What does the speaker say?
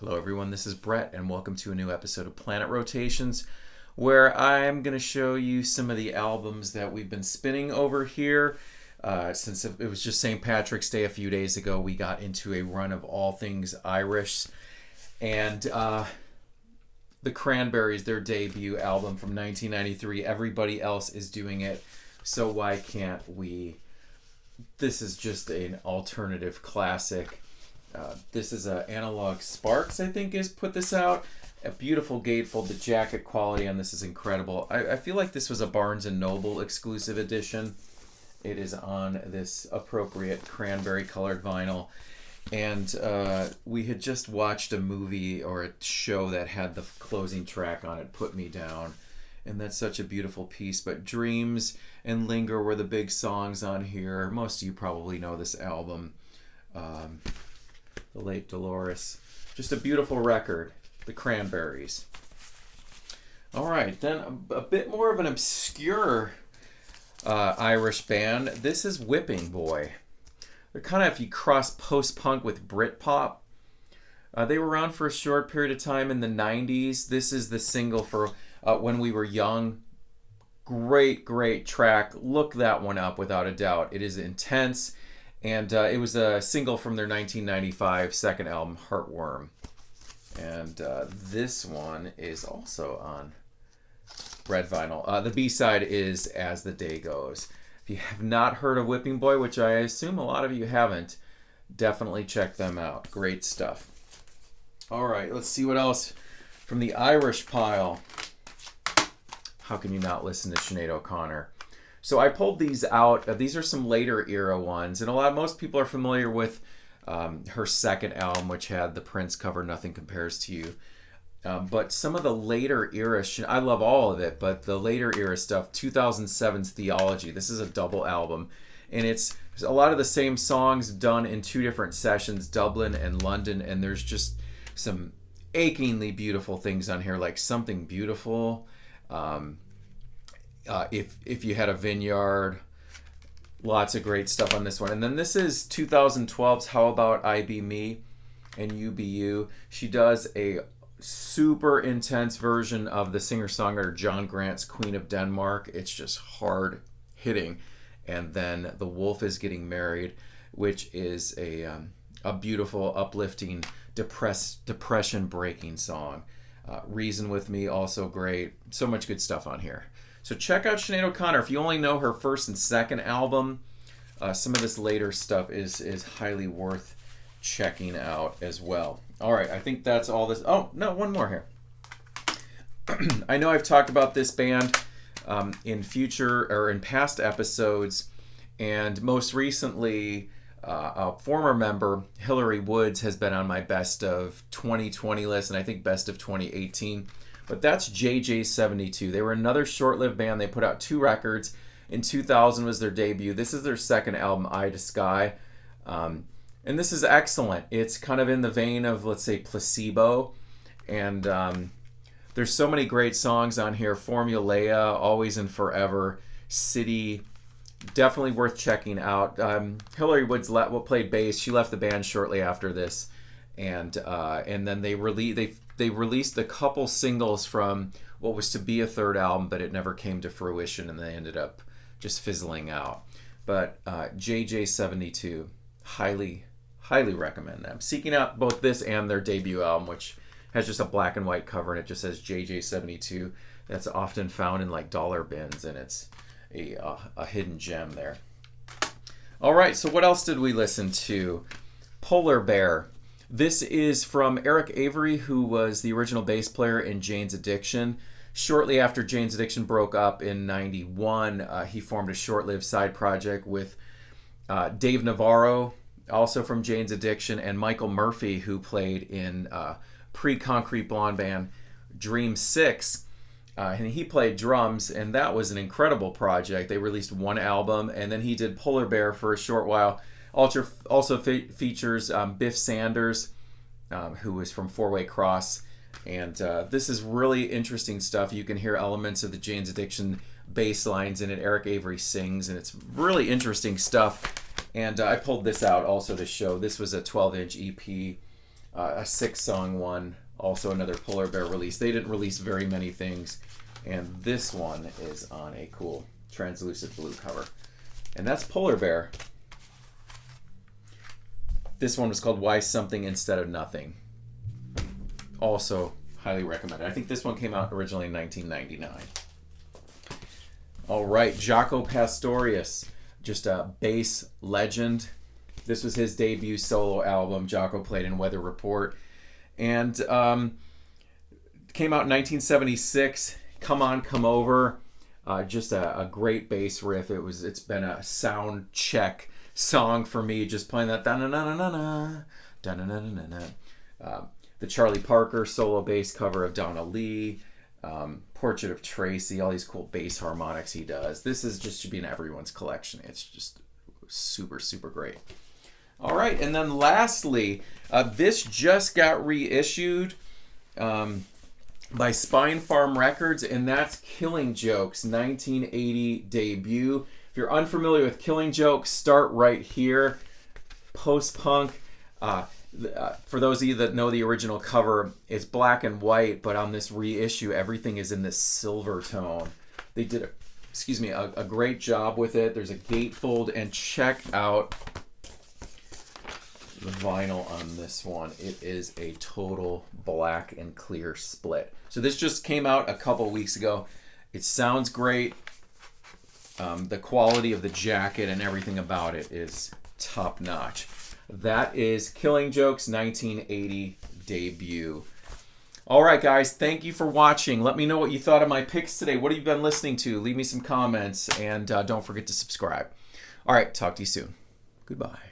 Hello everyone, this is Brett and welcome to a new episode of Planet Rotations where I'm going to show you some of the albums that we've been spinning over here. Since it was just St. Patrick's Day a few days ago, we got into a run of all things Irish. And the Cranberries, their debut album from 1993, everybody else is doing it, so why can't we? This is just an alternative classic. This is Analog Sparks, I think, is put this out. A beautiful gatefold. The jacket quality on this is incredible. I feel like this was a Barnes & Noble exclusive edition. It is on this appropriate cranberry colored vinyl. And we had just watched a movie or a show that had the closing track on it, Put Me Down. And that's such a beautiful piece. But Dreams and Linger were the big songs on here. Most of you probably know this album. The late Dolores. Just a beautiful record. The Cranberries. All right, then a bit more of an obscure Irish band. This is Whipping Boy. They're kind of, if you cross post-punk with Britpop. They were around for a short period of time in the 90s. This is the single for When We Were Young. Great, great track. Look that one up without a doubt. It is intense. And it was a single from their 1995 second album, Heartworm. And this one is also on red vinyl. The B-side is As the Day Goes. If you have not heard of Whipping Boy, which I assume a lot of you haven't, definitely check them out. Great stuff. All right, let's see what else from the Irish pile. How can you not listen to Sinead O'Connor? So I pulled these out. These are some later era ones, and most people are familiar with her second album, which had the Prince cover, Nothing Compares to You. But some of the later era, I love all of it, but the later era stuff, 2007's Theology. This is a double album, and it's a lot of the same songs done in two different sessions, Dublin and London, and there's just some achingly beautiful things on here, like Something Beautiful. If you had a vineyard, lots of great stuff on this one. And then this is 2012's How About I Be Me and You Be You. She does a super intense version of the singer-songwriter John Grant's Queen of Denmark. It's just hard hitting. And then The Wolf is Getting Married, which is a beautiful, uplifting, depression breaking song. Reason With Me, also great. So much good stuff on here. So check out Sinead O'Connor. If you only know her first and second album, some of this later stuff is highly worth checking out as well. All right, I think that's all this. Oh, no, one more here. I know I've talked about this band in past episodes, and most recently, a former member, Hillary Woods, has been on my best of 2020 list, and I think best of 2018. But that's JJ72. They were another short-lived band. They put out 2 records. In 2000 was their debut. This is their second album, Eye to Sky. And this is excellent. It's kind of in the vein of, let's say, Placebo. And there's so many great songs on here. Formulaic, Always and Forever, City. Definitely worth checking out. Hillary Woods played bass. She left the band shortly after this. And then they released a couple singles from what was to be a third album, but it never came to fruition, and they ended up just fizzling out. But JJ72, highly recommend them. Seeking out both this and their debut album, which has just a black and white cover, and it just says JJ72. That's often found in like dollar bins, and it's a hidden gem there. All right, so what else did we listen to? Polarbear. This is from Eric Avery, who was the original bass player in Jane's Addiction. Shortly after Jane's Addiction broke up in 91, he formed a short-lived side project with Dave Navarro, also from Jane's Addiction, and Michael Murphy, who played in pre-Concrete Blonde band Dream 6. And he played drums, and that was an incredible project. They released 1 album, and then he did Polarbear for a short while. Also features Biff Sanders, who was from Four Way Cross. And this is really interesting stuff. You can hear elements of the Jane's Addiction bass lines in it. Eric Avery sings, and it's really interesting stuff. And I pulled this out also to show. This was a 12-inch EP a 6-song one, also another Polarbear release. They didn't release very many things, and this one is on a cool translucent blue cover. And that's Polarbear. This one was called Why Something Instead of Nothing. Also highly recommended. I think this one came out originally in 1999. All right, Jaco Pastorius, just a bass legend. This was his debut solo album. Jaco played in Weather Report. And came out in 1976. Come On, Come Over. Just a great bass riff. It's been a sound check song for me, just playing that da-na-na-na-na, da-na-na-na-na. The Charlie Parker solo bass cover of Donna Lee. Portrait of Tracy, all these cool bass harmonics he does. This is just should be in everyone's collection. It's just super, super great. All right, and then lastly, this just got reissued by Spine Farm Records, and that's Killing Joke's 1980 debut. If you're unfamiliar with Killing Joke, start right here. Post-punk. For those of you that know the original cover, it's black and white, but on this reissue, everything is in this silver tone. They did a great job with it. There's a gatefold, and check out the vinyl on this one. It is a total black and clear split. So this just came out a couple weeks ago. It sounds great. The quality of the jacket and everything about it is top notch. That is Killing Joke's 1980 debut. All right, guys, thank you for watching. Let me know what you thought of my picks today. What have you been listening to? Leave me some comments, and don't forget to subscribe. All right, talk to you soon. Goodbye.